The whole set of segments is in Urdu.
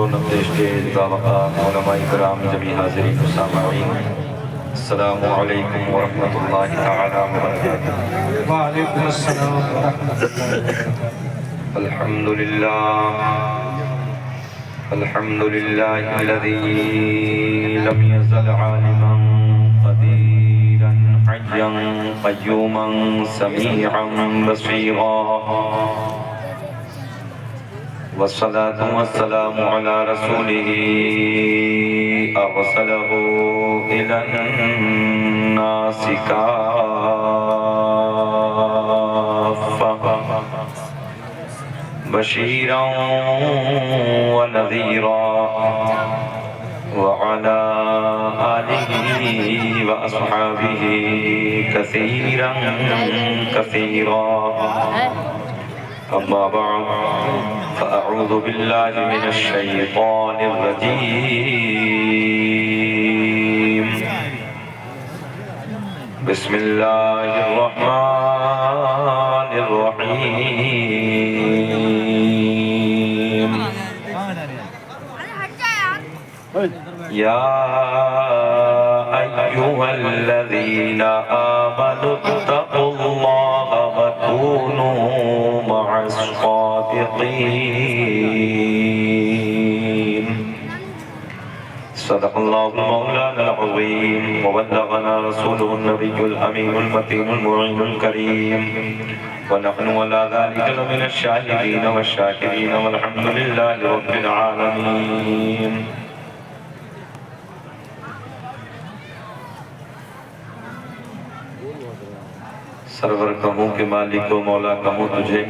حضور نمائش علماء کرام جمی حاضرین و سامعین، السلام علیکم ورحمۃ اللہ تعالی وبرکاتہ۔ وعلیکم السلام ورحمۃ اللہ۔ الحمد للہ الذی لم یزل عالما قدیرا حیا قیوما سمیعا بصیرا، والصلاة والسلام على رسوله أرسله إلى الناس كافة بشيرا ونذيرا، وعلى آله وأصحابه كثيرا كثيرا، أما بعد فأعوذ بالله من الشيطان الرجيم، بسم الله الرحمن الرحيم، يا أيها الذين آمنوا اتقوا الله وكونوا مع الصادقين، صدق الله مولانا العظيم، وبلغنا رسوله النبي الأمين المتين المعين الكريم، ونحن على ذلك لمن الشاهدين والشاكرين، والحمد لله رب العالمين۔ سرور کہوں کہ مالک و مولا کہوں تجھے،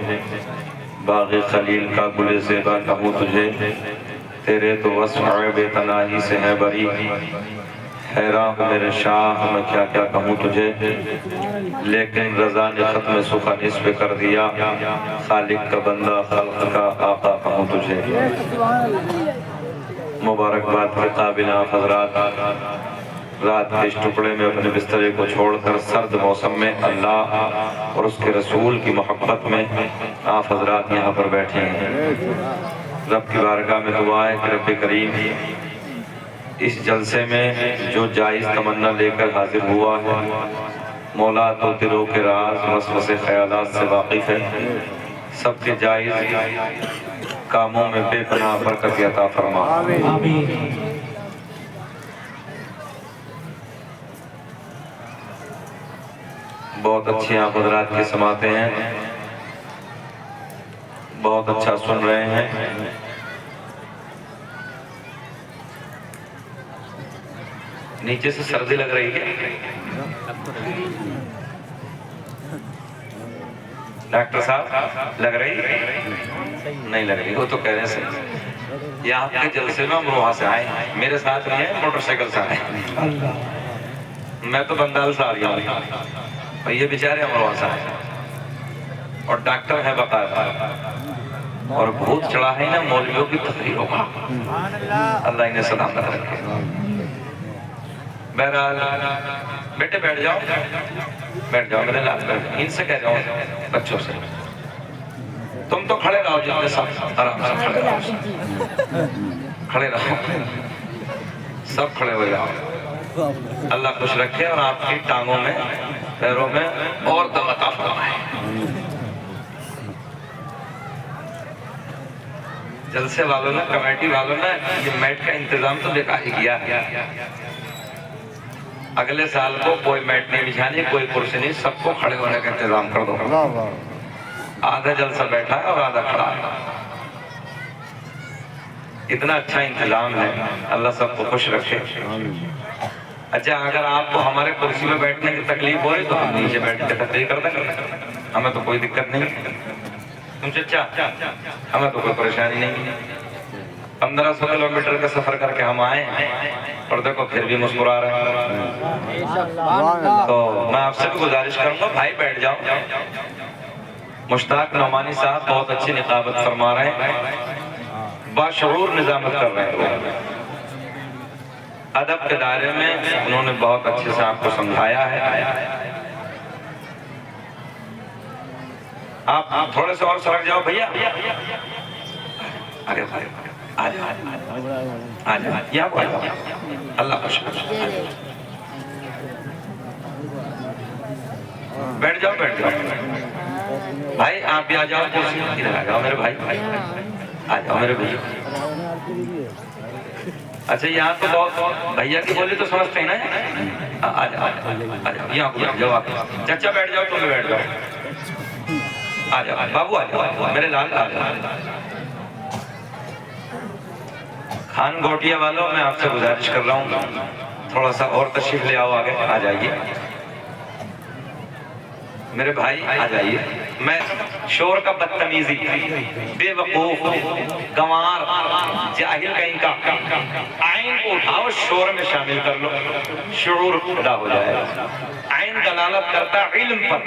باغ خلیل کا گل زیبا کہوں تجھے، تیرے تو وصف بے تناہی سے ہے بری، حیران ہوں میرے شاہ میں کیا کیا کہوں تجھے، لیکن رضا نے ختم سخن اس پہ کر دیا، خالق کا بندہ خلق کا آقا کہوں تجھے۔ مبارکباد کے قابل آپ حضرات، رات کے اس ٹکڑے میں اپنے بسترے کو چھوڑ کر سرد موسم میں اللہ اور اس کے رسول کی محبت میں آپ حضرات یہاں پر بیٹھے ہیں۔ رب کی بارگاہ میں دعا ہے کہ رب کریم اس جلسے میں جو جائز تمنا لے کر حاضر ہوا ہے، مولا تو دلوں کے راز وسوسے خیالات سے واقف ہے، سب کے جائز کاموں میں بے پناہ برکت عطا فرما۔ آمین۔ بہت اچھی آپ حضرات کی سماعتیں ہیں، بہت اچھا سن رہے ہیں۔ نیچے سے سردی لگ رہی ہے، ڈاکٹر صاحب لگ رہی نہیں لگ رہی، وہ تو کہہ رہے ہیں صحیح۔ یہاں کے جلسے میں ہم وہاں سے آئے، میرے ساتھ نہیں ہے، موٹر سائیکل سے آئے، میں تو بندال سے آ رہی ہوں، یہ بیچارے امروہہ سے آئے اور ڈاکٹر ہے باقاعدہ، اور بھوت چڑھا ہے نا مولویوں کی تقریروں کا، اللہ انہیں سلامت رکھے۔ بہرحال بیٹے بیٹھ جاؤ میرے لاتھ بیٹھ جاؤ، ان سے کہہ جاؤ بچوں سے، تم تو کھڑے رہو جتنے سب آرام سے کھڑے رہو، سب کھڑے ہو جاؤ۔ اللہ خوش رکھے اور آپ کی ٹانگوں میں پیروں میں اور دم عطا فرمائے۔ جلسے والوں نے کمیٹی والوں نے یہ میٹ کا انتظام تو دیکھا ہی کیا ہے، اگلے سال کو کوئی میٹ نہیں بچھانی، کوئی کرسی نہیں، سب کو کھڑے ہونے کا انتظام کر دو۔ آدھا جلسہ بیٹھا ہے اور آدھا کھڑا ہے، اتنا اچھا انتظام ہے، اللہ سب کو خوش رکھے۔ اچھا اگر آپ کو ہمارے کرسی میں بیٹھنے کی تکلیف ہو رہی تو ہم نیچے بیٹھ کے تقریر کر دیں گے، ہمیں تو کوئی دقت نہیں، تم چچا ہمیں تو کوئی پریشانی نہیں۔ 1500 کلومیٹر کا سفر کر کے ہم آئے اور دیکھو پھر بھی مسکرا رہے ہیں، تو میں آپ سے بھی گزارش کروں گا بھائی بیٹھ جاؤ۔ مشتاق نعمانی صاحب بہت اچھی نقابت فرما رہے ہیں، باشعور نظامت کر رہے ہیں، ادب کے دائرے میں انہوں نے بہت اچھے سے آپ کو سمجھایا ہے۔ آپ تھوڑے سے اور سرک جاؤ بھیا، آگے اللہ خوش بیٹھ جاؤ بھائی، آپ بھی آ جاؤ، ادھر آ جاؤ میرے بھائی، آ جاؤ میرے بھائی۔ اچھا یہاں تو بہت بھیا کی بولی تو سمجھتے ہیں نا، آ جاؤ یہاں کو بیٹھ جاؤ آپ، چچا بیٹھ جاؤ، تم بھی بیٹھ جاؤ، آ جاؤ بابو، آ جاؤ میرے لال، آ جاؤ۔ خان گوٹیا والوں، میں آپ سے گزارش کر رہا ہوں تھوڑا سا اور تشریف لے آؤ آگے، آ جائیے میرے بھائی، آ جائیے۔ میں شور کا بدتمیزی، بے وقوف، گنوار، جاہل کہیں کا، عین کو اٹھاؤ شور میں شامل کر لو، شعور پیدا ہو جائے گا۔ عین دلالت کرتا علم پر،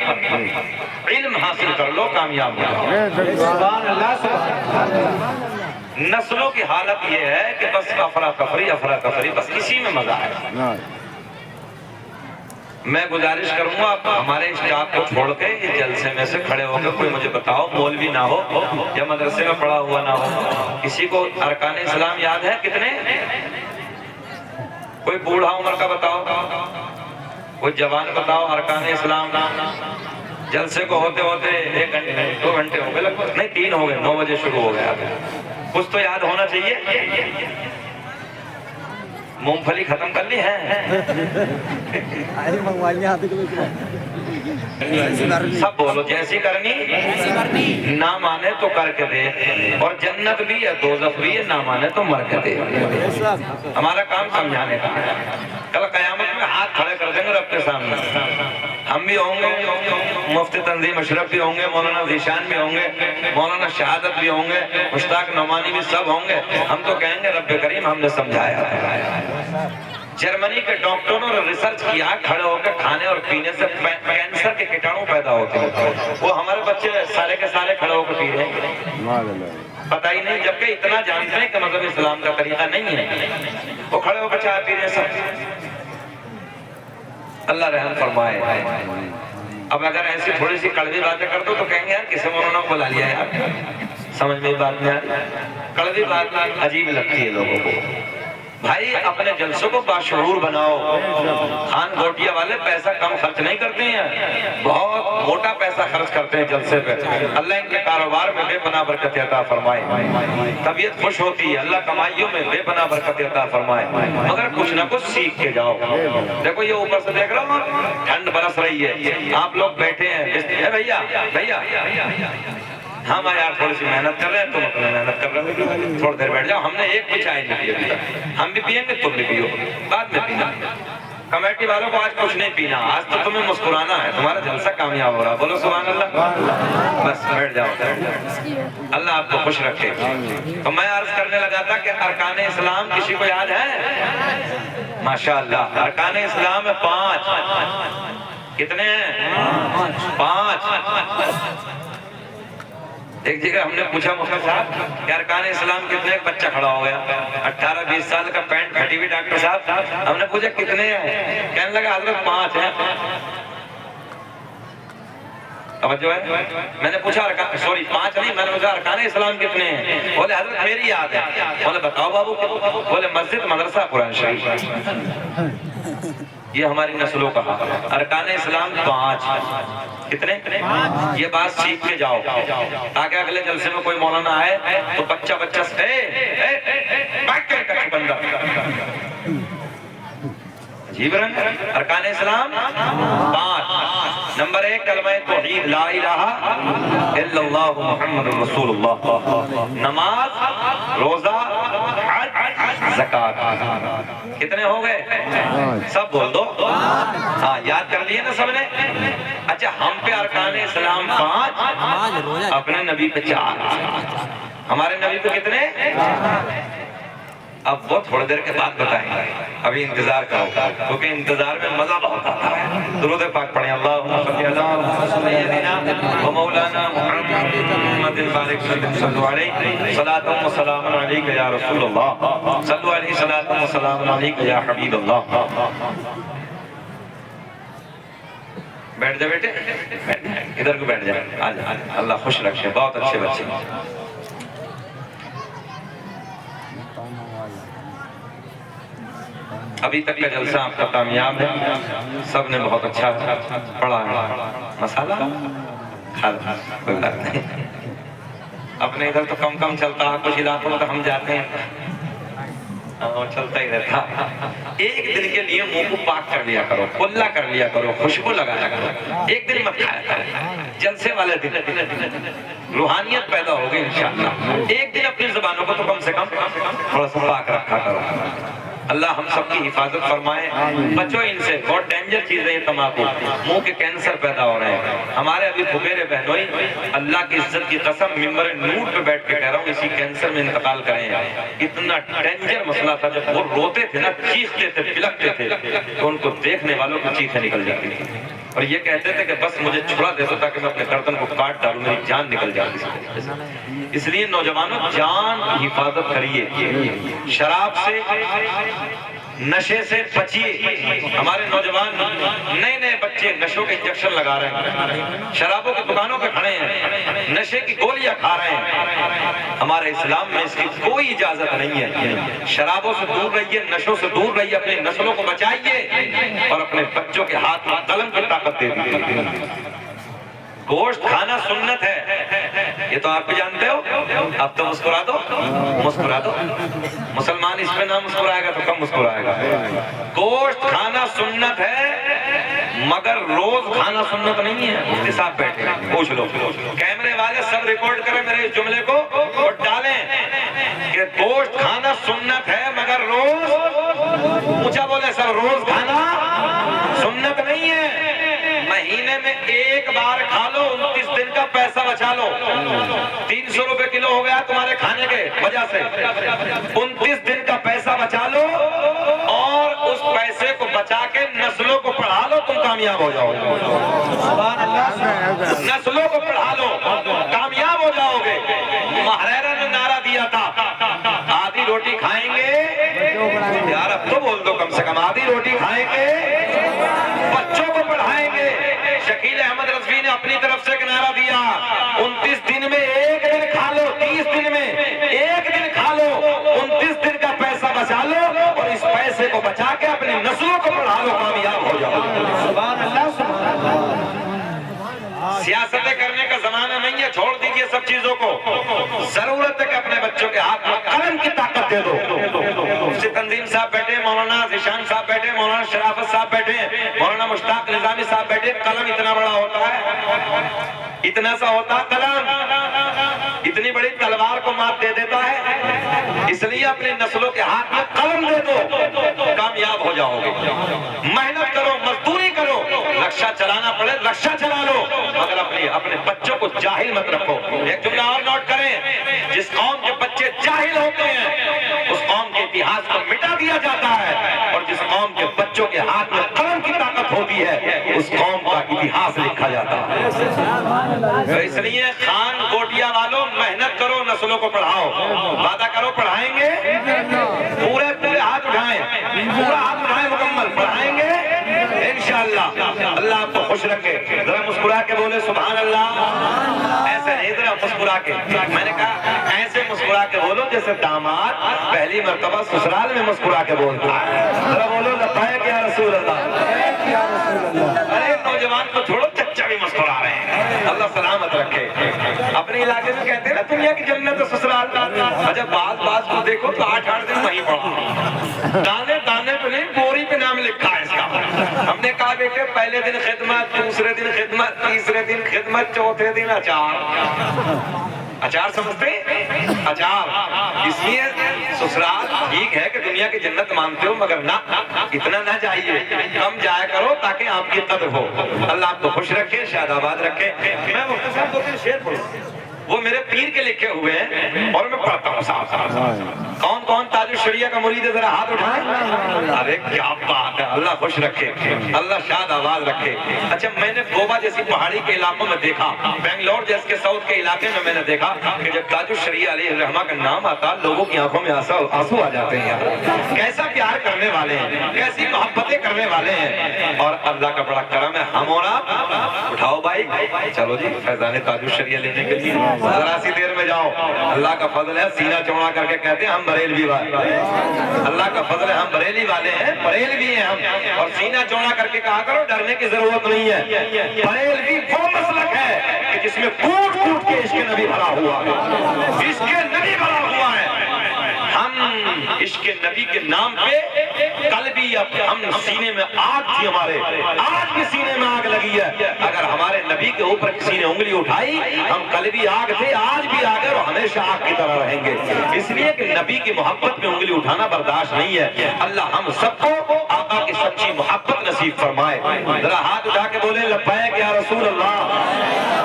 علم حاصل کر لو، کامیاب ہو جاؤ۔ سبحان اللہ، سبحان اللہ۔ نسلوں کی حالت یہ ہے کہ بس افراتفری، بس اسی میں مزہ ہے۔ میں گزارش کروں گا آپ ہمارے اسٹاف کو چھوڑ کے یہ جلسے میں سے کھڑے ہو کے کوئی مجھے بتاؤ، مولوی نہ ہو یا مدرسے میں پڑھا ہوا نہ ہو، کسی کو ارکان اسلام یاد ہے کتنے؟ کوئی بوڑھا عمر کا بتاؤ، کوئی جوان بتاؤ ارکان اسلام۔ جلسے کو ہوتے ہوتے 1 گھنٹے 2 گھنٹے ہو گئے، لگ بھگ نہیں 3 ہو گئے، 9 بجے شروع ہو گیا، کچھ تو یاد ہونا چاہیے۔ مونگ پھلی ختم کر لی ہے؟ سب بولو، جیسی کرنی نہ مانے تو کر کے دے، اور جنت بھی ہے دوزخ بھی ہے، نہ مانے تو مر کے دے۔ ہمارا کام سمجھانے کا ہے، کل قیامت میں ہاتھ کھڑے کر دیں گے رب کے سامنے، ہم بھی ہوں گے، مفتی تنظیم اشرف بھی ہوں گے، مولانا ذیشان بھی ہوں گے، مولانا شہادت بھی ہوں گے، مشتاق نعمانی بھی، سب ہوں گے۔ ہم تو کہیں گے رب کریم ہم نے سمجھایا۔ جرمنی کے ڈاکٹروں نے ریسرچ کیا، کھڑے ہو کے کھانے اور پینے سے کینسر کے کیٹاڑو پیدا ہوتے ہیں، وہ ہمارے بچے سارے کے سارے کھڑے ہو کے پی رہے ہیں، پتہ ہی نہیں، جبکہ اتنا جانتے ہیں کہ مذہب اسلام کا طریقہ نہیں ہے، وہ کھڑے ہو کے چائے پی رہے ہیں سب۔ اللہ رحم فرمائے۔ اب اگر ایسی تھوڑی سی کڑوی باتیں کر دو تو کہیں گے یار کسے مولانا کو بلا لیا یار، سمجھ میں بات نہیں آتی، کڑوی بات عجیب لگتی ہے لوگوں کو۔ بھائی اپنے جلسوں کو باشعور بناؤ۔ خان گوٹیا والے پیسہ کم خرچ نہیں کرتے ہیں، بہت موٹا پیسہ خرچ کرتے ہیں جلسے پہ۔ اللہ ان کے کاروبار میں بے پناہ برکت عطا فرمائے، طبیعت خوش ہوتی ہے، اللہ کمائیوں میں بے پناہ برکت عطا فرمائے، مگر کچھ نہ کچھ سیکھ کے جاؤ۔ دیکھو یہ اوپر سے دیکھ رہا ہوں، ٹھنڈ برس رہی ہے، آپ لوگ بیٹھے ہیں، بھیا ہم یار تھوڑی سی محنت کر رہے ہیں، تم اپنے محنت کر رہے ہو، تھوڑی دیر بیٹھ جاؤ، ہم نے ایک بھی چائے نہیں پی، ہم بھی پیئیں گے، تم بھی پیو، بعد میں پینا۔ کمیٹی والوں کو آج کچھ نہیں پینا، آج تو تمہیں مسکرانا ہے، تمہارا جلسہ کامیاب ہو رہا، بولو سبحان اللہ۔ بس بیٹھ جاؤ، اللہ آپ کو خوش رکھے۔ تو میں عرض کرنے لگا تھا کہ ارکان اسلام کسی کو یاد ہے؟ ماشاءاللہ، ارکان اسلام میں 5، کتنے ہیں؟ 5۔ ایک جگہ ہم نے پوچھا مفتی صاحب کہ ارکان اسلام کتنے؟ ایک بچہ کھڑا ہو گیا، 18-20 سال کا، پینٹ پھٹی ہوئی، ڈاکٹر صاحب ہم نے پوچھا کتنے ہیں؟ کہنے لگا حضرت 5 ہیں۔ توجہ ہے؟ میں نے پوچھا 5 نہیں، میں نے پوچھا ارکان اسلام کتنے ہیں؟ بولے حضرت میری یاد ہے۔ بولے بتاؤ بابو، بولے مسجد، مدرسہ، قرآن شریف۔ یہ ہماری نسلوں کا حال ہے۔ ارکان اسلام 5، کتنے؟ یہ بات سیکھ کے جاؤ تاکہ اگلے جلسے میں کوئی مولانا آئے تو بچہ سے بندہ عجیب رنگ۔ ارکان اسلام 5، نمبر 1 کلمہ توحید، لا الہ الا اللہ محمد رسول اللہ، نماز، روزہ، حج، زکوٰۃ۔ کتنے ہو گئے؟ سب بول دو۔ ہاں یاد کر لیے نا سب نے؟ اچھا ہم پہ ارکان اسلام 5، اپنے نبی پہ 4۔ ہمارے نبی پہ کتنے؟ اب وہ تھوڑی دیر کے بعد بتائیں گے، ابھی انتظار کرو، کیونکہ انتظار میں مزہ بہت آتا ہے۔ درود پاک پڑھیں، اللہم صلی علی سیدنا و مولانا محمد البارک صلی علیہ، صلاۃ و سلام علیک یا رسول اللہ، صلو علیہ صلاۃ و سلام علیک یا حبیب اللہ۔ بیٹھ جا بیٹے، ادھر کو بیٹھ جا، اللہ خوش رکھے، بہت اچھے بچے۔ ابھی تک کا جلسہ آپ کا کامیاب ہے، سب نے بہت اچھا پڑھا ہے۔ مسالہ کھا لو، کوئی بات نہیں، اپنے ادھر تو کم کم چلتا ہے، کچھ علاقوں میں تو ہم جاتے ہیں اور چلتا ہی رہتا۔ ایک دن کے لیے منہ کو پاک کر لیا کرو، کلا کر لیا کرو، خوشبو لگایا کرو، ایک دن مت کھایا کرو، جلسے والے دن روحانیت پیدا ہوگی انشاءاللہ۔ ایک دن اپنی زبانوں کو تو کم سے کم تھوڑا سا پاک رکھا کرو۔ اللہ ہم سب کی حفاظت فرمائے، بچو ان سے، بہت ڈینجر چیز ہے یہ تمباکو، منہ کے کینسر پیدا ہو رہے ہیں۔ ہمارے ابھی پھپھیرے بہنوئی، اللہ کی عزت کی قسم ممبر نور پہ بیٹھ کے کہہ رہا ہوں اسی کینسر میں انتقال کریں۔ اتنا ڈینجر مسئلہ تھا، جب وہ روتے تھے نا، چیختے تھے، بلکتے تھے، تو ان کو دیکھنے والوں کی چیخیں نکل جاتی تھی اور یہ کہتے تھے کہ بس مجھے چھڑا دے دو تاکہ میں اپنے گردن کو کاٹ ڈالوں، میری جان نکل جاتی تھی۔ اس لیے نوجوانوں جان کی حفاظت کریے، شراب سے، نشے سے بچیے۔ ہمارے نوجوان نئے نئے بچے نشوں کے انجیکشن لگا رہے ہیں، شرابوں کی دکانوں پہ کھڑے ہیں، نشے کی گولیاں کھا رہے ہیں۔ ہمارے اسلام میں اس کی کوئی اجازت نہیں ہے۔ شرابوں سے دور رہیے، نشوں سے دور رہیے، اپنی نسلوں کو بچائیے اور اپنے بچوں کے ہاتھ میں قلم کی طاقت دے دیجیے۔ گوشت کھانا سنت ہے، یہ تو آپ بھی جانتے ہو، اب تو مسکرا دو، مسکرا دو۔ مسلمان اس پہ نہ مسکرائے گا تو کم مسکرائے گا۔ گوشت کھانا سنت ہے مگر روز کھانا سنت نہیں ہے۔ مفتی صاحب بیٹھے ہیں، پوچھ لو، کیمرے والے سب ریکارڈ کریں میرے اس جملے کو اور ڈالیں کہ گوشت کھانا سنت ہے مگر روز، اونچا بولے سب، روز کھانا سنت نہیں ہے۔ مہینے میں ایک بار کھا لو، 29 دن کا پیسہ بچا لو۔ 300 روپے کلو ہو گیا تمہارے کھانے کے وجہ سے، 29 دن کا پیسہ بچا لو اور اس پیسے کو بچا کے نسلوں کو پڑھا لو، تم کامیاب ہو جاؤ گے۔ نسلوں کو پڑھا لو، کامیاب ہو جاؤ گے۔ محریرہ نے نعرہ دیا تھا، آدھی روٹی کھائیں گے، یار اب تو بول دو کم سے کم، آدھی روٹی کھائیں گے، بچوں کو پڑھائیں گے۔ شکیل احمد رضوی نے اپنی طرف سے ایک نعرہ دیا، 29 دن میں ایک دن کھا لو، 30 دن میں ایک دن کھا لو، 29 دن کا پیسہ بچا لو اور اس پیسے کو بچا کے اپنی نسلوں کو پڑھا لو، کامیاب ہو جاؤ۔ سبحان اللہ، سبحان اللہ۔ سیاستیں کرنے کا زمانہ نہیں ہے، چھوڑ دیجئے سب چیزوں کو۔ ضرورت ہے کہ اپنے بچوں کے ہاتھ میں قلم کی طاقت دے دو۔ مفتی تنظیم صاحب بیٹھے، مولانا ذیشان صاحب بیٹھے، مولانا شرافت صاحب بیٹھے، مولانا مشتاق نظامی صاحب بیٹھے۔ قلم اتنا بڑا ہوتا ہے، اتنا سا ہوتا قلم، اتنی بڑی تلوار کو مات دے دیتا ہے۔ اس لیے اپنی نسلوں کے ہاتھ میں قلم دے دو، کامیاب ہو جاؤ گے۔ محنت کرو، مزدوری کرو، رکشہ چلانا پڑے رکشہ چلا لو، مگر اپنے بچوں کو جاہل مت رکھو۔ ایک جملہ اور نوٹ کریں، جس قوم کے بچے جاہل ہوتے ہیں اس قوم کے اتہاس کو مٹا دیا جاتا ہے، اور جس قوم کے بچوں کے ہاتھ میں قلم کی طاقت ہوتی ہے اس قوم کا اتہاس لکھا جاتا ہے۔ تو اس لیے خان کوٹیا والوں، محنت کرو، نسلوں کو پڑھاؤ، وعدہ کرو پڑھائیں گے، پورے ہاتھ اٹھائیں، پورا ہاتھ اٹھائیں، مکمل پڑھائیں گے انشاءاللہ۔ اللہ آپ کو خوش رکھے۔ ذرا مسکرا کے بولے سبحان اللہ۔ ایسے نہیں، ذرا مسکرا کے، میں نے کہا ایسے مسکرا کے بولو جیسے داماد پہلی مرتبہ سسرال میں مسکرا کے بولتا ہے۔ ذرا بولو لبیک یا رسول اللہ۔ ارے نوجوان کو چھوڑو، چچا بھی مسکرا رہے ہیں، اللہ سلامت رکھے۔ اپنے علاقے میں کہتے ہیں نا دنیا کی جنت سسرال، جب بعض کو دیکھو تو 8 دن وہیں پڑا، دانے پہ نہیں، بوری پہ نام لکھا ہے اس کا۔ ہم نے کہا بیٹے پہلے دن خدمت، دوسرے دن خدمت، تیسرے دن خدمت، چوتھے دن اچار سمجھتے؟ اچار۔ اس لیے سسرال ٹھیک ہے کہ دنیا کی جنت مانتے ہو، مگر نہ اتنا نہ جائیے، کم جایا کرو تاکہ آپ کی قدر ہو۔ اللہ آپ کو خوش رکھے، شاد آباد رکھے۔ میں مفتی صاحب 2-3 شعر پڑھوں، وہ میرے پیر کے لکھے ہوئے ہیں اور میں پڑھتا ہوں صاحب۔ کون تاج الشریعہ کا مرید ہے ذرا ہاتھ اٹھائیں۔ ارے کیا بات ہے، اللہ خوش رکھے، اللہ شاد آباد رکھے۔ اچھا میں نے گوبا جیسی پہاڑی کے علاقوں میں دیکھا، بنگلور جیسے ساؤتھ کے علاقے میں نے دیکھا کہ جب تاج الشریعہ علیہ الرحمہ کا نام آتا لوگوں کی آنکھوں میں آنسو آ جاتے ہیں۔ یار کیسا پیار کرنے والے ہیں، کیسی محبتیں کرنے والے ہیں، اور اللہ کا بڑا کرم ہے۔ ہم اور آپ اٹھاؤ بھائی، چلو جی فیضان تاج الشریعہ لینے کے لیے۔ ذرا سی دیر میں جاؤ. اللہ کا فضل ہے, سینہ چوڑا کر کے کہتے ہیں ہم بریلوی والے. اللہ کا فضل ہے, ہم بریلی والے ہیں, بریلوی ہیں ہم. اور سینہ چوڑا کر کے کہا کرو ڈرنے کی ضرورت نہیں ہے. بریلوی وہ مسلک ہے کہ جس میں کوٹ کوٹ کے عشق نبی بھرا ہوا ہے, عشق نبی بھرا ہوا ہے. ہم عشق نبی کے نام پہ کل بھی ہم سینے میں آگ تھی ہمارے, آج بھی سینے میں آگ لگی ہے. اگر ہمارے نبی کے اوپر کسی نے انگلی اٹھائی, ہم کل بھی آگ تھے, آج بھی آگ ہے, اور ہمیشہ آگ کی طرح رہیں گے. اس لیے کہ نبی کی محبت میں انگلی اٹھانا برداشت نہیں ہے. اللہ ہم سب کو آقا کی سچی محبت نصیب فرمائے. ذرا ہاتھ اٹھا کے بولے لبیک یا رسول اللہ.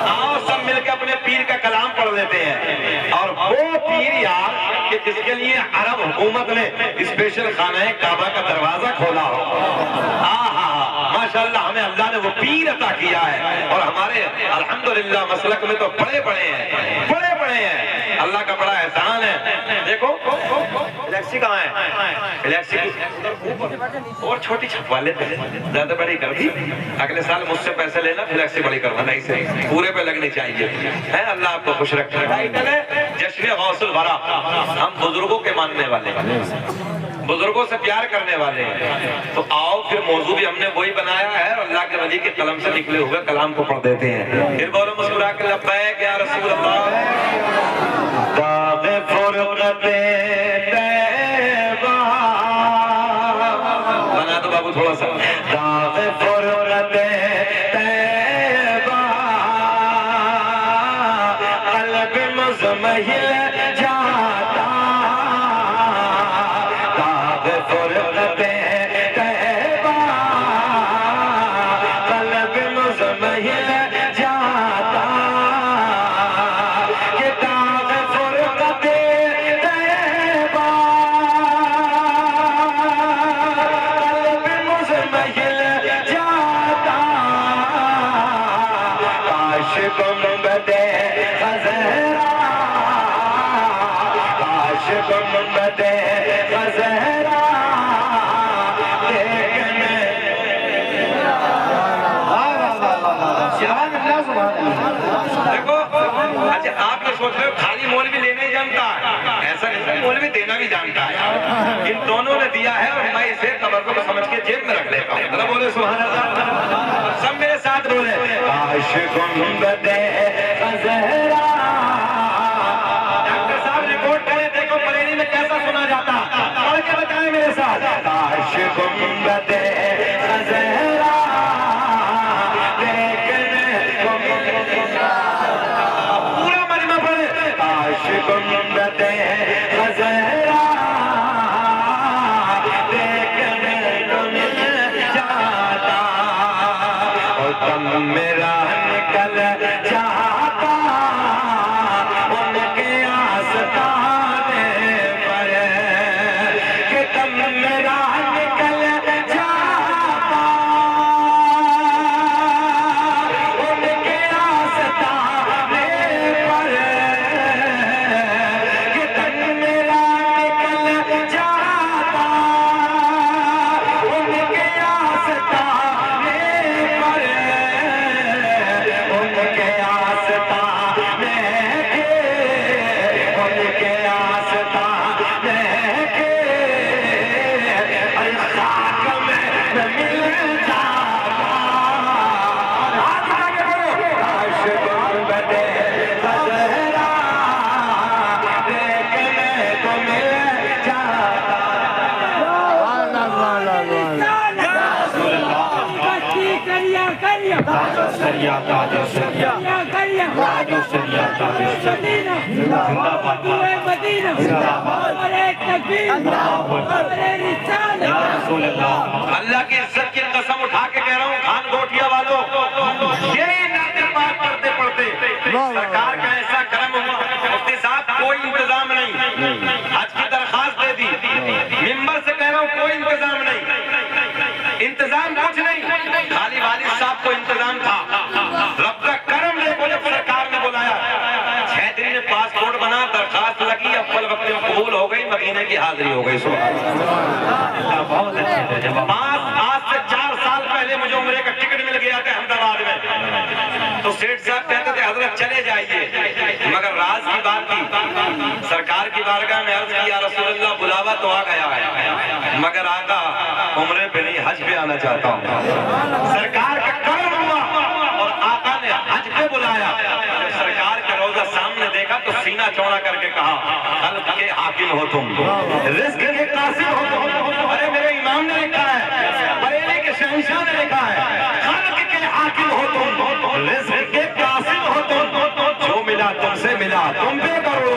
آؤ سب مل کے اپنے پیر کا کلام پڑھ لیتے ہیں. اور وہ پیر یار کہ جس کے لیے عرب حکومت نے اسپیشل خانہ کعبہ کا دروازہ کھولا ہو, ماشاءاللہ ہمیں اللہ نے وہ پیر عطا کیا ہے. اور ہمارے الحمدللہ مسلک میں تو بڑے بڑے ہیں, بڑے بڑے ہیں. اللہ کا بڑا احسان ہے. دیکھو الیکسی کہاں ہے, الیکسی اور چھوٹی چھپوا لیتے ہیں, زیادہ بڑی کر دی. اگلے سال مجھ سے پیسے لینا, الیکسی بڑی کروانا, اسے پورے پہ لگنی چاہیے. ہے اللہ آپ کو خوش رکھے. ٹائٹل ہے جشن غوث الورا. ہم بزرگوں کے ماننے والے ہیں, بزرگوں سے پیار کرنے والے ہیں. تو آؤ پھر موضوع بھی ہم نے وہی بنایا ہے, اور اللہ کے ولی کے قلم سے نکلے ہوئے کلام کو پڑھ دیتے ہیں. پھر بولو مسکرا کے لبیک یا رسول اللہ. داغ فرقت طیبہ, بنا دو بابو تھوڑا سا. داغ فرقت طیبہ قلب مزمحل جاتا. داغ فرقت طیبہ قلب مزمحل جاتا. کہ داغ فرقت طیبہ قلب مزمحل جاتا. کاش گنبد خضرا, کاش گنبد خضرا دیکھنے. دیکھو اچھا آپ یہ سوچ رہے ہو خالی مولوی لینے جانتا ہے, ایسا نہیں, مولوی دینا بھی جانتا ہے. ان دونوں نے دیا ہے, اور میں اسے تبرک کو سمجھ کے جیب میں رکھ لیتا ہوں. ذرا بولے سبحان اللہ, سب میرے ساتھ بولے. کاش گنبد خضرا. ڈاکٹر صاحب رپورٹ کریں, دیکھو بریلی میں کیسا سنا جاتا, پڑھ کے بتائیں میرے ساتھ. کاش گنبد خضرا پورا مجمع پڑھے. کاش گنبد خضرا دیکھنے کو مل جاتا. اور دم میرا نکل جاتا ان کے آستانے پر. کہ دم میرا نکل جاتا ان کے آستانے پر. کہ دم میرا نکل جاتا ان کے آستانے پر. ان کے آستانے کے, ان کے آستانے کے. ارے خاک میں مل جاتا. ہاتھ اٹھا کے بولو. کاش گنبد خضرا دیکھنے کو مل جاتا. اللہ کی عزت کی قسم اٹھا کے کہہ رہا ہوں, خان گوٹیا والوں, یہی نعتیں پاک پڑھتے پڑھتے سرکار کا ایسا کرم ہوا. مفتی صاحب کوئی انتظام نہیں, حج کی درخواست دے دی, ممبر سے کہہ رہا ہوں کوئی انتظام نہیں, انتظام کچھ نہیں, خالی والد صاحب کو انتظام تھا. رب کا کرم دیکھو, جب سرکار نے بلایا 6 دن میں پاسپورٹ بنا, درخواست لگی, اول وقت میں قبول ہو گئی, مدینے کی حاضری ہو گئی. آج سے 4 سال پہلے مجھے عمرے کا ٹکٹ مل گیا تھا احمدآباد میں. تو سیٹھ صاحب کہتے تھے حضرت چلے جائیے, مگر بات کی سرکار کی بارگاہ میں عرض کی یا رسول اللہ بلاوا تو آ گیا ہے مگر آقا عمرے پہ نہیں حج پہ آنا چاہتا ہوں. سرکار کا کرم ہوا اور آقا نے حج پہ بلایا. جب سرکار کا روزہ سامنے دیکھا تو سینہ چوڑا کر کے کہا خلق کے حاکم ہو تم, رزق کے قاسم ہو تم. ارے میرے امام نے لکھا ہے, بریلی کے شہنشاہ نے لکھا ہے, خلق کے حاکم ہو تم, رزق کے قاسم ہو تم. جو ملا تم سے ملا تم پہ کرو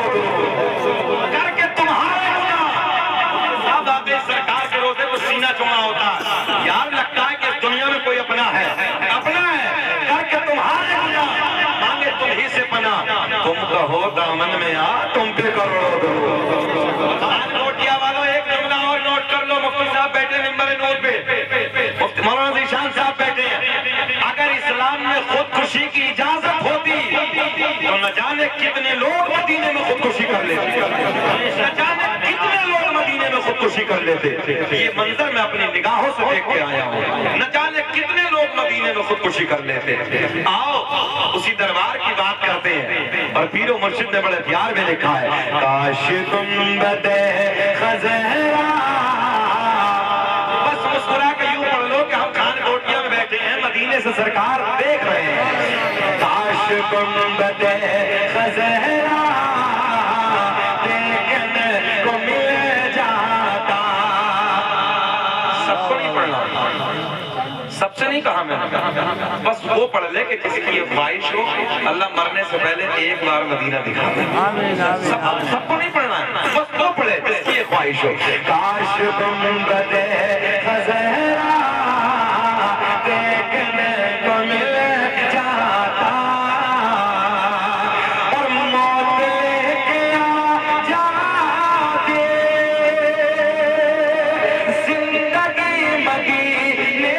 کر کے تمہارے ہونا. اب آتے سرکار کے روزے کو سینہ چوڑا ہوتا ہے. یاد لگتا ہے کہ اس دنیا میں کوئی اپنا ہے کر کے تمہارے ہونا. مانگے تم ہی سے پناہ, تم کہو دامن میں آ تم پہ کرو. کوٹیا والوں ایک جملہ اور نوٹ کر لو. مفتی صاحب بیٹھے ممبر نور پہ, مفتی مولانا ذیشان صاحب بیٹھے ہیں. اگر اسلام میں خودکشی کی اجازت ہوتی تو نہ جانے کتنے لوگ مدینے میں خودکشی کر لیتے. نہ جانے کتنے لوگ مدینے میں خودکشی کر لیتے. یہ منظر میں اپنی نگاہوں سے دیکھ کے آیا ہوں. نہ جانے کتنے لوگ مدینے میں خودکشی کر لیتے. آؤ اسی دربار کی بات کرتے ہیں. اور پیر و مرشد نے بڑے پیار میں لکھا ہے کاش گنبد خضرا. بس مسکرا کے یوں پڑھ لو کہ ہم خان کوٹیا میں بیٹھے ہیں, مدینے سے سرکار دیکھ رہے ہیں. کاش گنبد خضرا دیکھنے کو مل جاتا. سب کو نہیں پڑھنا, سب سے نہیں کہا میں نے, بس وہ پڑھ لے کہ کسی کی خواہش ہو اللہ مرنے سے پہلے ایک بار مدینہ دکھا دے. سب کو نہیں پڑھنا ہے, بس وہ پڑھے جس کی خواہش ہو. کاش گنبد خضرا دیکھنے کو مل جاتا اور موت لے کے آ جاتے زندگی مدینے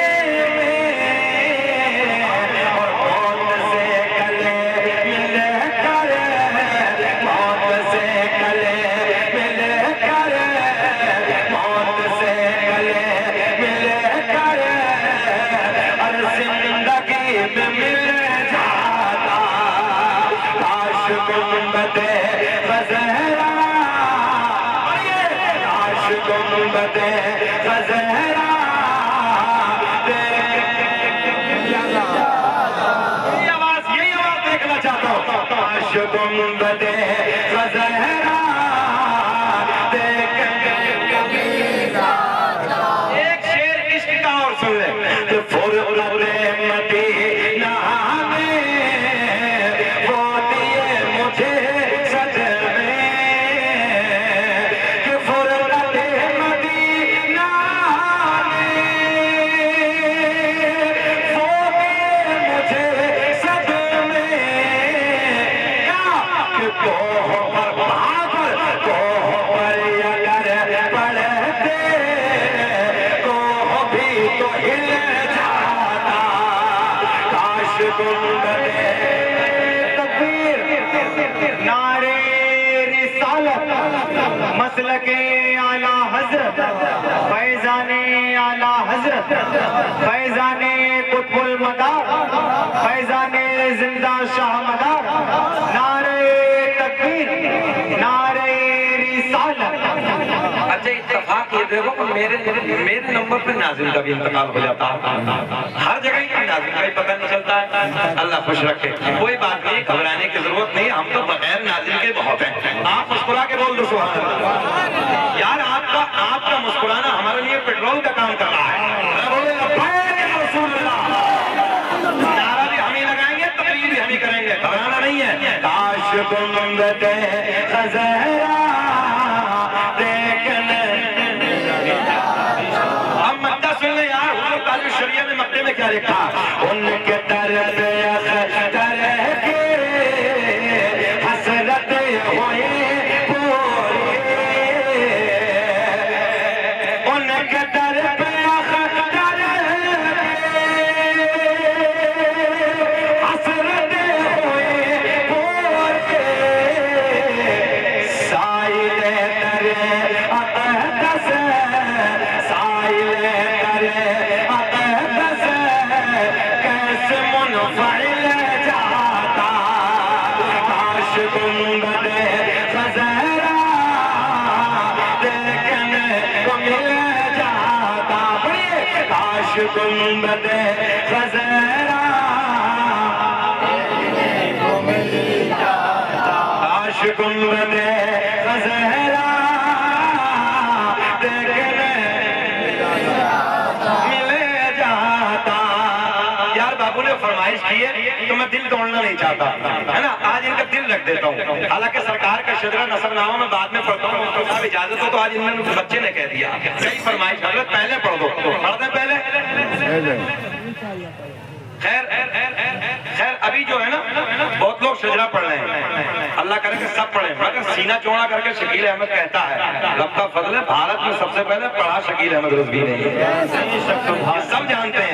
گنبد خضرا ایک شعر عشق کا اور سن لے. فرقت مدینہ میں وہ دیے مجھے صدمے, کہ فرقت مدینہ میں وہ دیے مجھے صدمے. کوہ پر بہادر کوہ پر اگر پڑھتے کوہ بھی تو ہل جاتا. کاش گنبد تکبیر نعرے رسالت مسلک اعلیٰ حضرت فیضان اعلیٰ حضرت فیضان قطب المدار فیضان زندہ شاہ مدار. اچھا اتفاق یہ دیکھو کہ میرے نمبر پہ ناظم کا بھی انتقال ہو جاتا ہے. ہر جگہ ہی ناظم کا ہی پتہ نہیں چلتا ہے. اللہ خوش رکھے. کوئی بات نہیں, گھبرانے کی ضرورت نہیں, ہم تو بغیر ناظم کے بہت ہیں. آپ مسکرا کے بول دو سبحان اللہ. یار آپ کا مسکرانا ہمارے لیے پیٹرول کا کام کر رہا ہے. بولے لبیک رسول اللہ. نعرہ بھی ہم ہی لگائیں گے, تقریر بھی ہم ہی کریں گے, گھبرانا نہیں ہے. کاش گنبد خضرا شریعہ میں مکے میں کیا لکھا, ان کے در پہ اختر کے حسرت ہوئے پوری, ان کے در پہ اختر کے حسرت ہوئے پوری. سائل در اقدس سائل در گنبد خضرا کاش گنبد خضرا دیکھنے ملے جاتا. یار بابو نے فرمائش کی ہے تو میں دل توڑنا نہیں چاہتا ہے نا, آج ان کا دل رکھ دیتا ہوں. حالانکہ سرکار کا شجرہ نصب نامہ میں بعد میں پڑھتا ہوں, تو صاحب اجازت ہو تو آج ان میں بچے نے کہہ دیا صحیح فرمائش حضرت پہلے پڑھ دو. پڑھ دیں پہلے. خیر ابھی جو ہے نا بہت لوگ شجرہ پڑھ رہے ہیں, اللہ کرے کہ سب پڑھیں, مگر سینہ چوڑا کر کے شکیل احمد کہتا ہے رب کا فضل ہے بھارت میں سب سے پہلے پڑھا شکیل احمد رضوی نے, سب جانتے ہیں